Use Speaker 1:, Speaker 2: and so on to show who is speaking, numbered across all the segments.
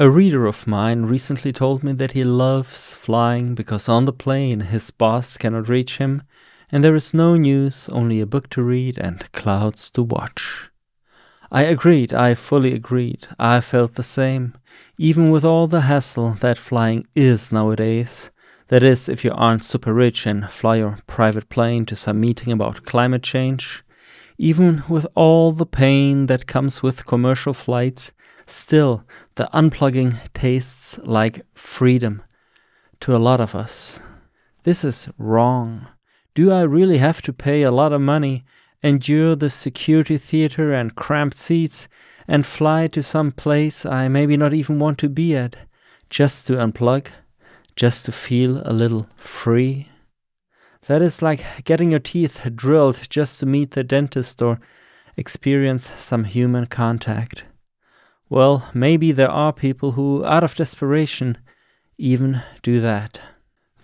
Speaker 1: A reader of mine recently told me that he loves flying because on the plane his boss cannot reach him, and there is no news, only a book to read and clouds to watch. I agreed, I fully agreed. I felt the same, even with all the hassle that flying is nowadays. That is, if you aren't super rich and fly your private plane to some meeting about climate change. Even with all the pain that comes with commercial flights, still the unplugging tastes like freedom to a lot of us. This is wrong. Do I really have to pay a lot of money, endure the security theater and cramped seats, and fly to some place I maybe not even want to be at, just to unplug, just to feel a little free? That is like getting your teeth drilled just to meet the dentist or experience some human contact. Well, maybe there are people who, out of desperation, even do that.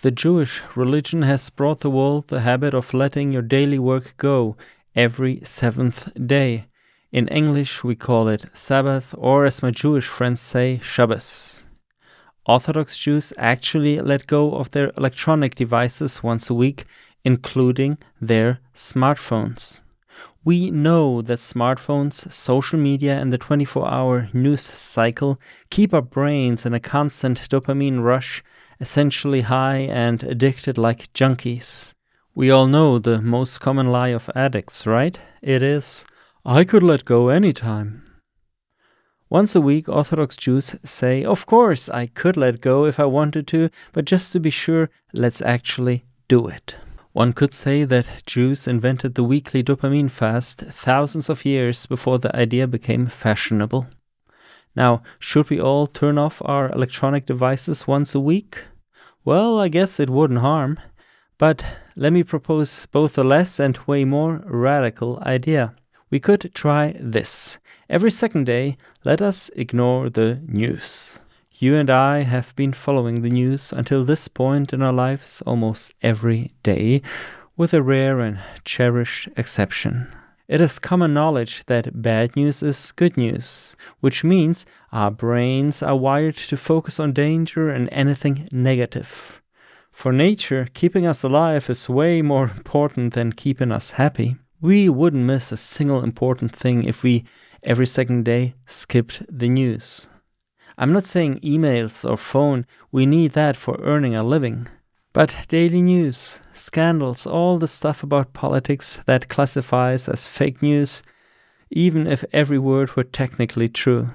Speaker 1: The Jewish religion has brought the world the habit of letting your daily work go every seventh day. In English, we call it Sabbath, or as my Jewish friends say, Shabbos. Orthodox Jews actually let go of their electronic devices once a week, including their smartphones. We know that smartphones, social media, and the 24-hour news cycle keep our brains in a constant dopamine rush, essentially high and addicted like junkies. We all know the most common lie of addicts, right? It is, I could let go anytime. Once a week, Orthodox Jews say, of course, I could let go if I wanted to, but just to be sure, let's actually do it. One could say that Jews invented the weekly dopamine fast thousands of years before the idea became fashionable. Now, should we all turn off our electronic devices once a week? Well, I guess it wouldn't harm. But let me propose both a less and way more radical idea. We could try this. Every second day, let us ignore the news. You and I have been following the news until this point in our lives almost every day, with a rare and cherished exception. It is common knowledge that bad news is good news, which means our brains are wired to focus on danger and anything negative. For nature, keeping us alive is way more important than keeping us happy. We wouldn't miss a single important thing if we, every second day, skipped the news. I'm not saying emails or phone, we need that for earning a living. But daily news, scandals, all the stuff about politics that classifies as fake news, even if every word were technically true.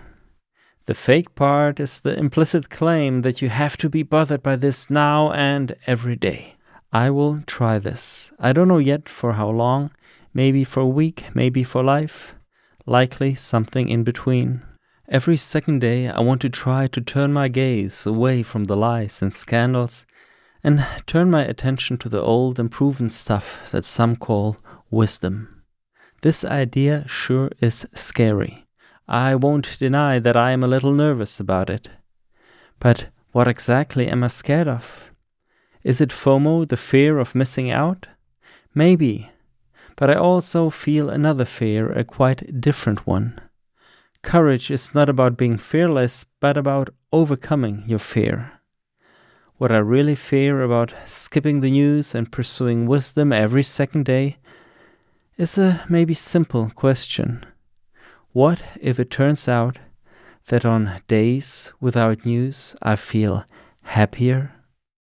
Speaker 1: The fake part is the implicit claim that you have to be bothered by this now and every day. I will try this. I don't know yet for how long. Maybe for a week, maybe for life. Likely something in between. Every second day I want to try to turn my gaze away from the lies and scandals and turn my attention to the old and proven stuff that some call wisdom. This idea sure is scary. I won't deny that I am a little nervous about it. But what exactly am I scared of? Is it FOMO, the fear of missing out? Maybe. But I also feel another fear, a quite different one. Courage is not about being fearless, but about overcoming your fear. What I really fear about skipping the news and pursuing wisdom every second day is a maybe simple question. What if it turns out that on days without news I feel happier,